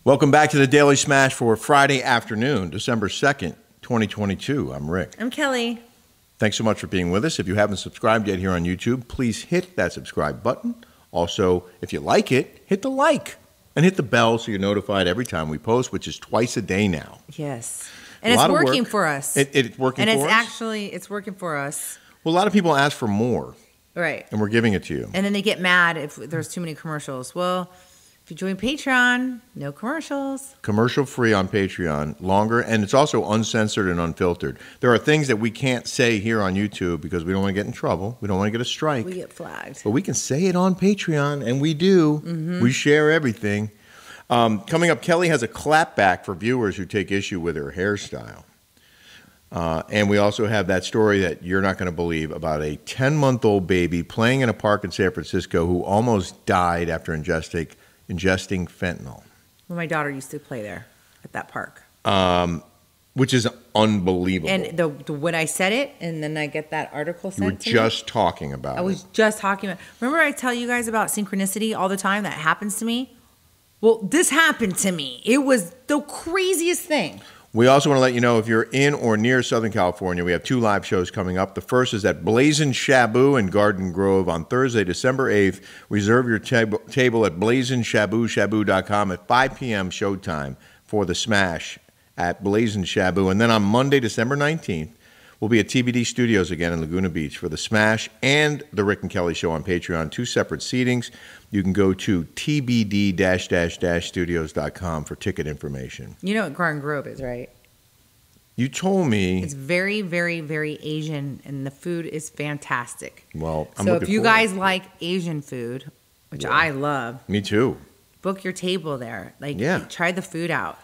Welcome back to the Daily Smash for Friday afternoon, December 2nd, 2022. I'm Rick. I'm Kelly. Thanks so much for being with us. If you haven't subscribed yet here on YouTube, please hit that subscribe button. Also, if you like it, hit the like and hit the bell so you're notified every time we post, which is twice a day now. Yes. And it's working for us. It's working for us? And it's actually, it's working for us. Well, a lot of people ask for more. Right. And we're giving it to you. And then they get mad if there's too many commercials. Well, if you join Patreon, no commercials. Commercial free on Patreon, longer, and it's also uncensored and unfiltered. There are things that we can't say here on YouTube because we don't want to get in trouble. We don't want to get a strike. We get flagged. But we can say it on Patreon, and we do. Mm-hmm. We share everything. Coming up, Kelly has a clapback for viewers who take issue with her hairstyle. And we also have that story that you're not going to believe about a 10-month-old baby playing in a park in San Francisco who almost died after ingesting fentanyl. Well, my daughter used to play there at that park. Which is unbelievable. And when I said it, and then I get that article sent to me. You were just talking about it. I was just talking about it. Remember I tell you guys about synchronicity all the time that happens to me? Well, this happened to me. It was the craziest thing. We also want to let you know if you're in or near Southern California, we have 2 live shows coming up. The first is at BLAZIN SHABU in Garden Grove on Thursday, December 8th. Reserve your table at BLAZINSHABU.com at 5 p.m. showtime for the Smash at BLAZIN SHABU. And then on Monday, December 19th, we'll be at TBD Studios again in Laguna Beach for the Smash and the Rick and Kelly Show on Patreon. 2 separate seatings. You can go to tbd-studios.com for ticket information. You know what Garden Grove is, right? You told me. It's very, very, very Asian, and the food is fantastic. Well, I'm so looking if you forward. guys like Asian food, which I love. Me too. Book your table there. Try the food out.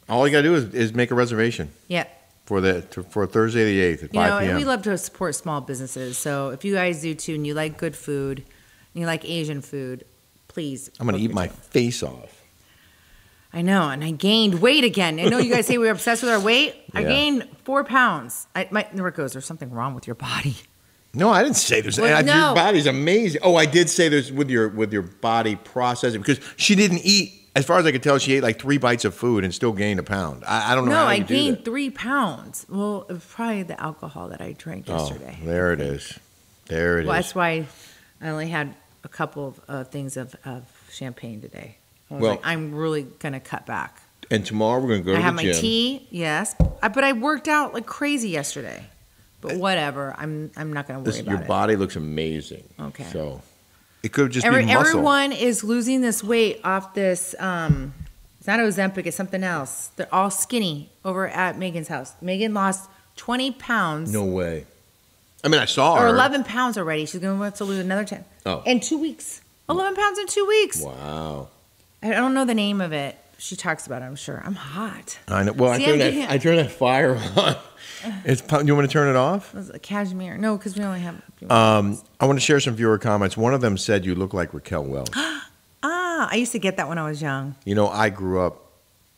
All you got to do is make a reservation. Yep. For Thursday the 8th at 5 p.m. And we love to support small businesses. So if you guys do too, and you like good food, and you like Asian food, please. I'm going to eat my face off. I know, and I gained weight again. I know you guys say we're obsessed with our weight. Yeah. I gained 4 pounds. Rick goes, there's something wrong with your body. No, I didn't say there's. Your body's amazing. Oh, I did say there's with your body processing because she didn't eat. As far as I could tell, she ate like 3 bites of food and still gained a pound. I don't know how you do that. No, I gained 3 pounds. Well, it was probably the alcohol that I drank yesterday. Oh, there it is. There it is. That's why I only had a couple of things of champagne today. I was like, I'm really going to cut back. And tomorrow we're going to go to the gym. I have my tea, yes. But I worked out like crazy yesterday. But whatever. I'm not going to worry about it. Your body looks amazing. Okay. So it could just be muscle. Everyone is losing this weight off this, it's not Ozempic, it's something else. They're all skinny over at Megan's house. Megan lost 20 pounds. No way. I mean, I saw her. Or 11 pounds already. She's going to have to lose another 10. Oh. In 2 weeks. 11 pounds in 2 weeks. Wow. I don't know the name of it. She talks about it, I'm sure. I'm hot. I know. Well, I turned that fire on. You want to turn it off? It was a cashmere. No, because we only have a few minutes. I want to share some viewer comments. One of them said you look like Raquel Welch. I used to get that when I was young. You know, I grew up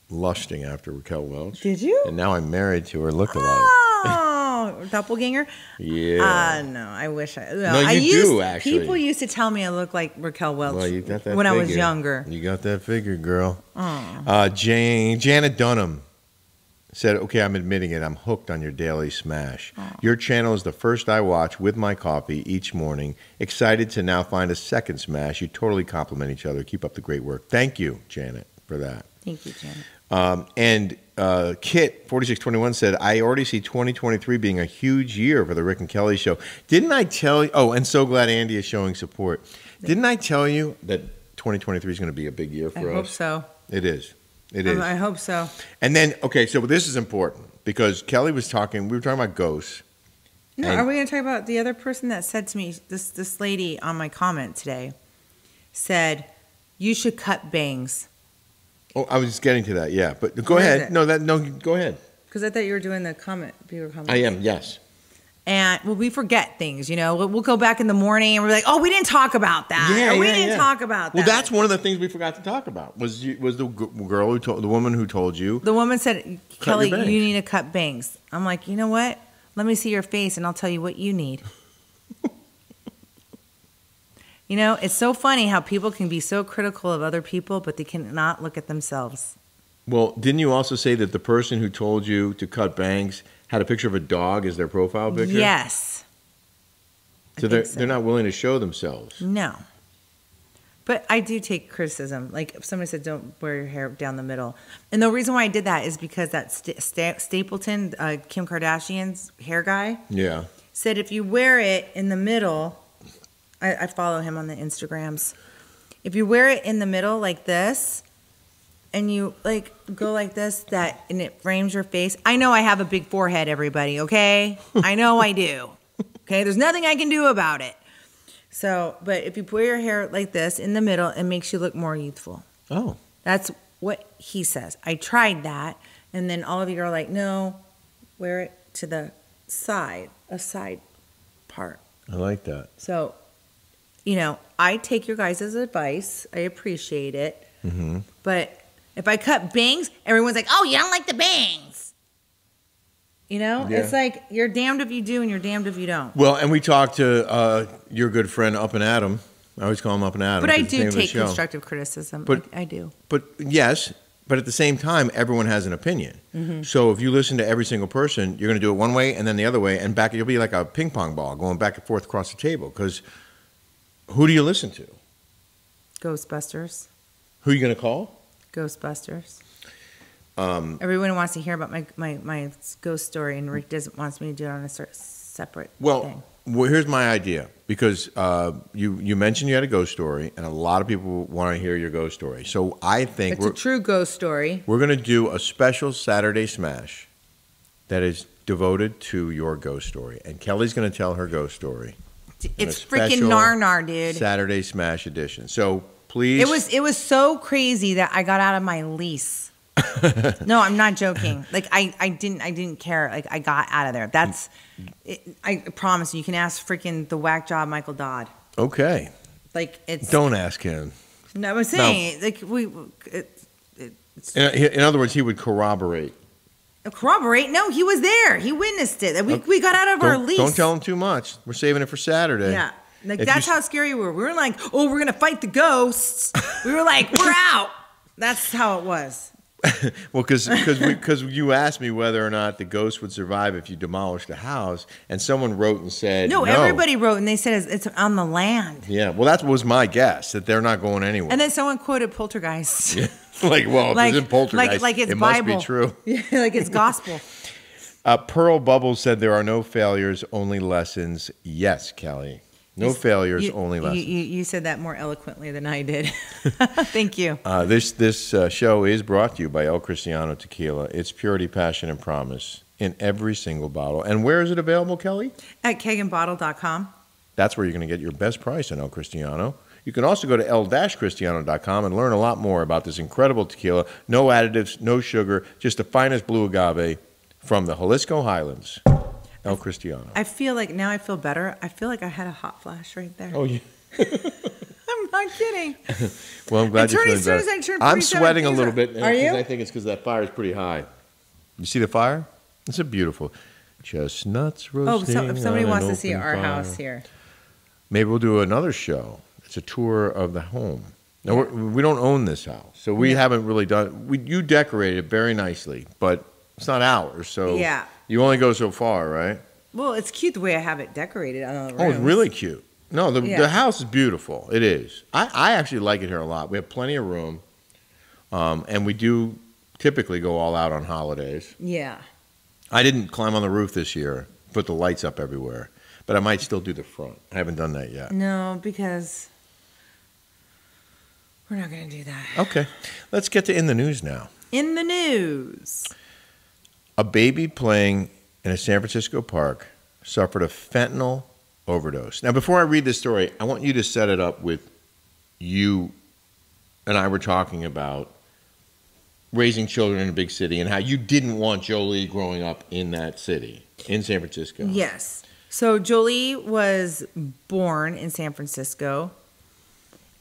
lusting after Raquel Welch. Did you? And now I'm married to her look-alike. Oh, doppelganger? Yeah. No, I wish I. No, you do, actually. People used to tell me I look like Raquel Welch well, you got that when figure. I was younger. You got that figure, girl. Oh. Janet Dunham said, okay, I'm admitting it. I'm hooked on your daily smash. Oh. Your channel is the first I watch with my coffee each morning. Excited to now find a second smash. You totally complement each other. Keep up the great work. Thank you, Janet, for that. Thank you, Janet. And Kit4621 said, I already see 2023 being a huge year for the Rick and Kelly Show. Didn't I tell you? Oh, and so glad Andy is showing support. Didn't I tell you that 2023 is going to be a big year for us? I hope so. It is. It is. I hope so. And then, okay, so this is important because Kelly was talking, we were talking about ghosts. No, are we going to talk about the other person that said to me, this lady on my comment today said, you should cut bangs. Oh, I was just getting to that, yeah. But go ahead. No, go ahead. Because I thought you were doing the viewer comment. I am, yes. And we forget things, you know. We'll go back in the morning and we're like, oh, we didn't talk about that. Yeah, we didn't talk about that. Well, that's one of the things we forgot to talk about. Was the girl who told the woman who told you? The woman said, Kelly, you need to cut bangs. I'm like, you know what? Let me see your face and I'll tell you what you need. You know, it's so funny how people can be so critical of other people, but they cannot look at themselves. Well, didn't you also say that the person who told you to cut bangs had a picture of a dog as their profile picture? Yes. So they're not willing to show themselves. No. But I do take criticism. Like if somebody said, "Don't wear your hair down the middle," and the reason why I did that is because that Stapleton, Kim Kardashian's hair guy, said if you wear it in the middle, I follow him on the Instagrams. If you wear it in the middle like this, and you like go like this, and it frames your face. I know I have a big forehead, everybody. Okay, I know I do. Okay, there's nothing I can do about it. So, but if you put your hair like this in the middle, it makes you look more youthful. Oh. That's what he says. I tried that, and then all of you are like, no, wear it to the side, a side part. I like that. So, I take your guys' advice. I appreciate it. Mm-hmm. But if I cut bangs, everyone's like, oh, you don't like the bangs. It's like you're damned if you do and you're damned if you don't. Well, and we talked to your good friend Up and Adam. I always call him Up and Adam. But I do take constructive criticism. But I do. But yes, but at the same time, everyone has an opinion. Mm-hmm. So if you listen to every single person, you're going to do it one way and then the other way, and back. You'll be like a ping pong ball going back and forth across the table. Because who do you listen to? Ghostbusters. Who are you going to call? Ghostbusters. Everyone wants to hear about my ghost story, and Rick wants me to do it on a separate thing. Well, here's my idea. Because you mentioned you had a ghost story, and a lot of people want to hear your ghost story. So I think it's a true ghost story. We're going to do a special Saturday Smash that is devoted to your ghost story. And Kelly's going to tell her ghost story. It's freaking nar, dude. Saturday Smash edition. So please. It was so crazy that I got out of my lease. No, I'm not joking. Like I didn't care. Like I got out of there. That's it, I promise you can ask freaking the whack job Michael Dodd. Okay. Like it's Don't ask him. No, I'm saying like in other words, he would corroborate. Corroborate? No, he was there. He witnessed it. We got out of our lease. Don't tell him too much. We're saving it for Saturday. Yeah. Like that's how scary we were. We were like, oh, we're gonna fight the ghosts. We were like, we're out. That's how it was. Well, because you asked me whether or not the ghost would survive if you demolished the house, and someone wrote and said no. Everybody wrote and they said it's on the land. Yeah, well, that was my guess, that they're not going anywhere. And then someone quoted Poltergeist. Yeah. If it's in Poltergeist, like it's it Bible. Must be true. Yeah, like it's gospel. Pearl Bubbles said there are no failures, only lessons. Yes, Kelly. No failures, only lessons. You said that more eloquently than I did. Thank you. This show is brought to you by El Cristiano Tequila. It's purity, passion, and promise in every single bottle. And where is it available, Kelly? At kegandbottle.com. That's where you're going to get your best price on El Cristiano. You can also go to el-cristiano.com and learn a lot more about this incredible tequila. No additives, no sugar, just the finest blue agave from the Jalisco Highlands. El Cristiano. I feel like now I feel better. I feel like I had a hot flash right there. Oh, yeah. I'm not kidding. Well, I'm glad you're feeling better. I'm sweating a little bit. Are you? I think it's because that fire is pretty high. You see the fire? It's a beautiful chestnuts roasting. Oh, if somebody wants to see our house here. Maybe we'll do another show. It's a tour of the home. Now, we don't own this house, so we haven't really done. You decorated it very nicely, but it's not ours, so yeah. You only go so far, right? Well, it's cute the way I have it decorated. Oh, it's really cute. No, the house is beautiful. It is. I actually like it here a lot. We have plenty of room, and we do typically go all out on holidays. Yeah. I didn't climb on the roof this year, put the lights up everywhere, but I might still do the front. I haven't done that yet. No, because we're not going to do that. Okay. Let's get to In the News now. In the news. A baby playing in a San Francisco park suffered a fentanyl overdose. Now, before I read this story, I want you to set it up with you and I were talking about raising children in a big city and how you didn't want Jolie growing up in that city, in San Francisco. Yes. So Jolie was born in San Francisco,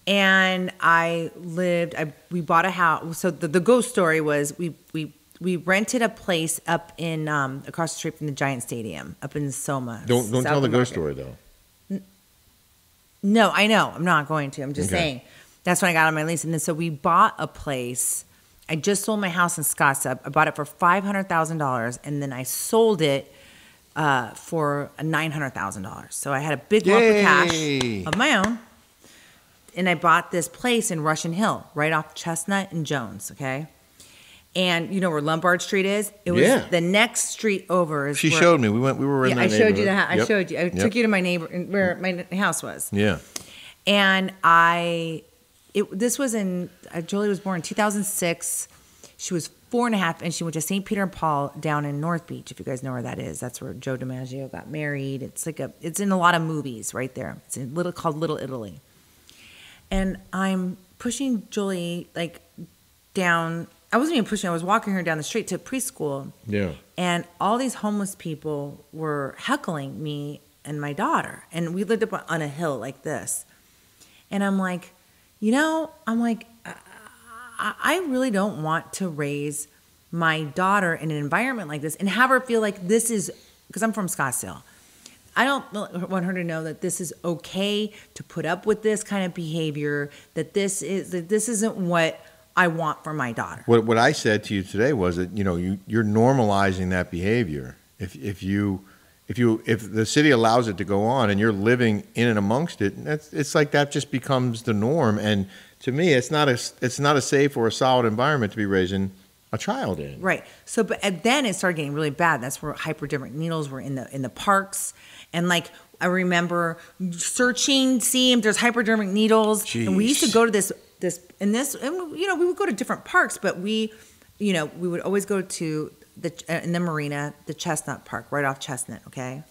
and we bought a house. So the ghost story was we rented a place up in across the street from the Giant Stadium up in Soma. Don't tell the ghost story though. No, I know. I'm not going to. I'm just saying. That's when I got on my lease, and then so we bought a place I just sold my house in Scottsdale. I bought it for $500,000, and then I sold it for $900,000. So I had a big lump of cash of my own, and I bought this place in Russian Hill, right off Chestnut and Jones. Okay, and you know where Lombard Street is? It was the next street over. She showed me. We were in that I showed you the neighborhood. I showed you. I took you to my neighbor where my house was. Yeah, and this was in Julie was born in 2006. She was 4.5, and she went to St. Peter and Paul down in North Beach. If you guys know where that is, that's where Joe DiMaggio got married. It's in a lot of movies right there. It's called Little Italy. And I'm pushing Julie like down. I wasn't even pushing. I was walking her down the street to preschool. Yeah. And all these homeless people were heckling me and my daughter, and we lived up on a hill like this. And I'm like, I really don't want to raise my daughter in an environment like this and have her feel like this is, because I'm from Scottsdale. I don't want her to know that this is okay to put up with this kind of behavior, that this isn't what I want for my daughter. What I said to you today was that, you're normalizing that behavior. If the city allows it to go on and you're living in and amongst it, it's like that just becomes the norm. And to me, it's not a safe or a solid environment to be raising a child in. Right. So, but then it started getting really bad. That's where hypodermic needles were in the parks, and like I remember searching, seeing if there's hypodermic needles. Jeez. And we used to go to this, and we would go to different parks, but we would always go to in the marina, the Chestnut Park, right off Chestnut. Okay.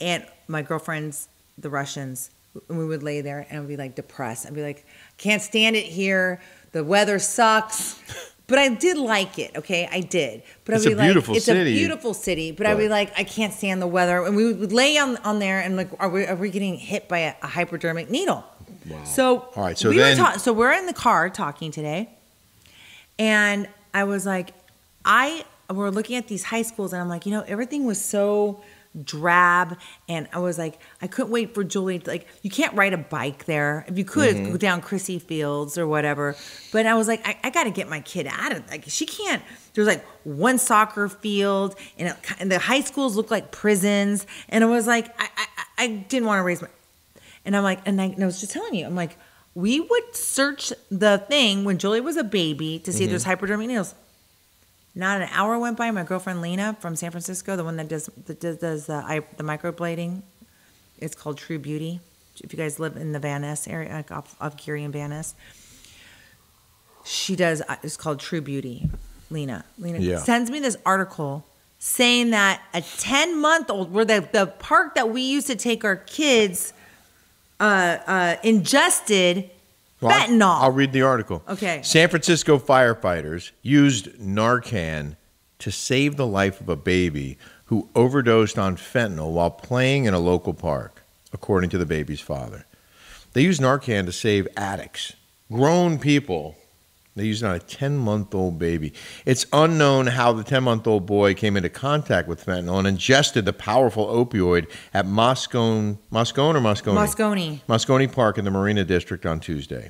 And my girlfriends, the Russians, we would lay there and be like depressed. I'd be like, can't stand it here. The weather sucks. But I did like it, okay? I did. But it's a beautiful city. It's a beautiful city. But I'd be like, I can't stand the weather. And we would lay on there and like, are we getting hit by a hypodermic needle? Wow. So, all right, so we're in the car talking today. And I was like, we're looking at these high schools, and I'm like, everything was so drab, and I was like, I couldn't wait for Julie to, like, you can't ride a bike there. If you could, go down Chrissy Fields or whatever, but I was like, I got to get my kid out of, like, she can't. There's like one soccer field, and the high schools look like prisons, and I was like, I didn't want to raise my, and I'm like, and I was just telling you, I'm like, we would search the thing when Julie was a baby to see if there's hypodermic needles. Not an hour went by. My girlfriend Lena from San Francisco, the one that does the microblading, it's called True Beauty. If you guys live in the Van Ness area, like off Geary and Van Ness, she does. It's called True Beauty. Lena sends me this article saying that a 10-month-old, where the park that we used to take our kids, ingested. Fentanyl. I'll read the article. Okay. San Francisco firefighters used Narcan to save the life of a baby who overdosed on fentanyl while playing in a local park, according to the baby's father. They used Narcan to save addicts, grown people. They used it on a 10-month-old baby. It's unknown how the 10-month-old boy came into contact with fentanyl and ingested the powerful opioid at Moscone Park in the Marina District on Tuesday.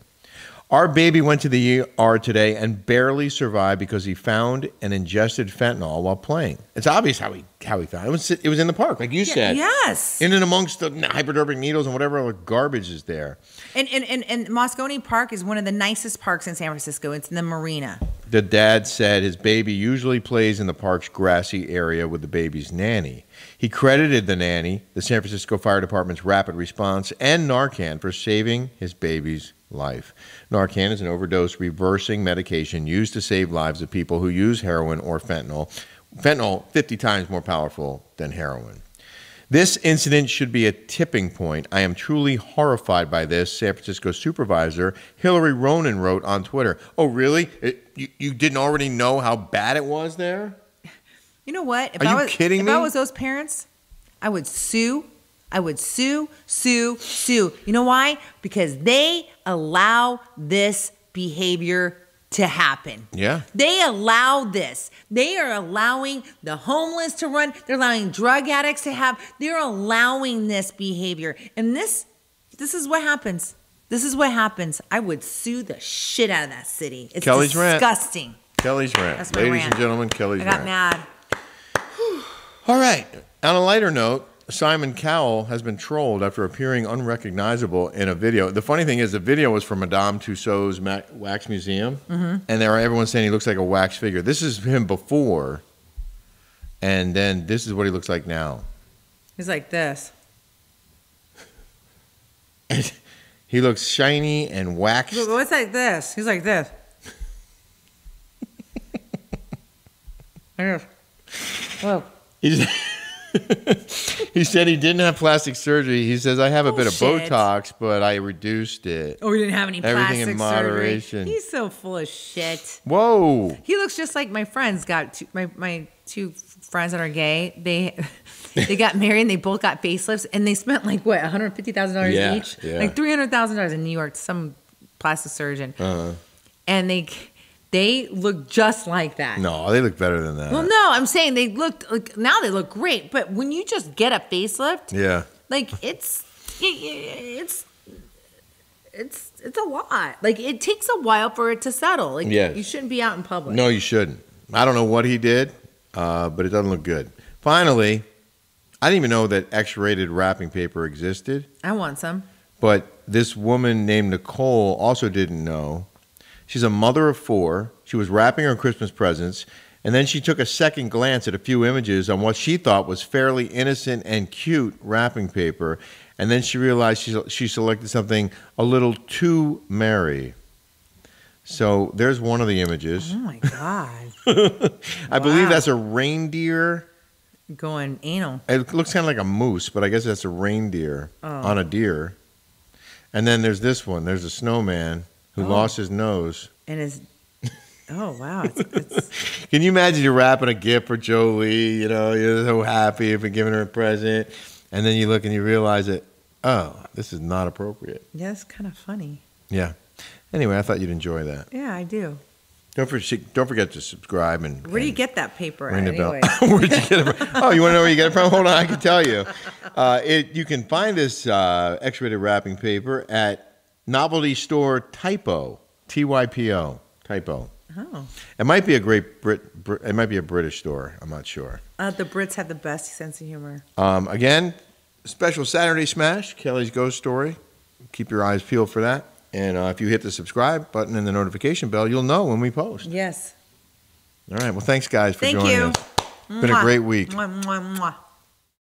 Our baby went to the ER today and barely survived because he found and ingested fentanyl while playing. It's obvious how he found it. It was in the park, like you said. Yes. In and amongst the hypodermic needles and whatever other garbage is there. And Moscone Park is one of the nicest parks in San Francisco. It's in the marina. The dad said his baby usually plays in the park's grassy area with the baby's nanny. He credited the nanny, the San Francisco Fire Department's rapid response, and Narcan for saving his baby's life. Narcan is an overdose reversing medication used to save lives of people who use heroin or fentanyl. Fentanyl, 50 times more powerful than heroin. This incident should be a tipping point. I am truly horrified by this, San Francisco Supervisor Hillary Ronan wrote on Twitter. Oh, really? You didn't already know how bad it was there? You know what? Are you kidding me? If I was those parents, I would sue. I would sue. You know why? Because they allow this behavior to happen. Yeah. They allow this. They are allowing the homeless to run. They're allowing drug addicts to have. They're allowing this behavior. And this is what happens. This is what happens. I would sue the shit out of that city. It's Kelly's disgusting. Kelly's rant. That's my Ladies rant. and gentlemen, Kelly's rant. I got mad. All right. On a lighter note, Simon Cowell has been trolled after appearing unrecognizable in a video. The funny thing is, the video was from Madame Tussauds Wax Museum, and everyone's saying he looks like a wax figure. This is him before, and then this is what he looks like now. He's like this. And he looks shiny and waxed. Look, what's like this? He's like this. Whoa. He said he didn't have plastic surgery. He says, I have a bit of Bullshit. Botox, but I reduced it. Oh, he didn't have any plastic Everything in moderation. surgery. He's so full of shit. Whoa. He looks just like my friends. My two friends that are gay. They got married and they both got facelifts and they spent like what $150,000 each, like $300,000 in New York to some plastic surgeon, and they look just like that. No, they look better than that. Well, no, I'm saying they look like now they look great, but when you just get a facelift, like it's a lot. Like it takes a while for it to settle. Like you shouldn't be out in public. No, you shouldn't. I don't know what he did, but it doesn't look good. Finally, I didn't even know that X-rated wrapping paper existed. I want some. But this woman named Nicole also didn't know. She's a mother of 4. She was wrapping her Christmas presents, and then she took a second glance at a few images on what she thought was fairly innocent and cute wrapping paper, and then she realized she selected something a little too merry. So there's one of the images. Oh, my God. I believe that's a reindeer. Going anal. It looks kind of like a moose, but I guess that's a reindeer on a deer. And then there's this one. There's a snowman who lost his nose. And his... Oh, wow. It's... Can you imagine you're wrapping a gift for Jolie, you know, you're so happy for giving her a present, and then you look and you realize that, oh, this is not appropriate. Yeah, it's kind of funny. Yeah. Anyway, I thought you'd enjoy that. Yeah, I do. Don't forget to subscribe and where do you get that paper ring at the bell. anyway? Where'd you get it from? Oh, you want to know where you get it from? Hold on, I can tell you. You can find this X-rated wrapping paper at Novelty Store Typo, Typo, Typo. Oh. It might be a it might be a British store. I'm not sure. The Brits have the best sense of humor. Again, special Saturday Smash, Kelly's Ghost Story. Keep your eyes peeled for that. And if you hit the subscribe button and the notification bell, you'll know when we post. Yes. All right. Well, thanks, guys, for joining us. Thank you. It's been a great week. Mwah, mwah, mwah.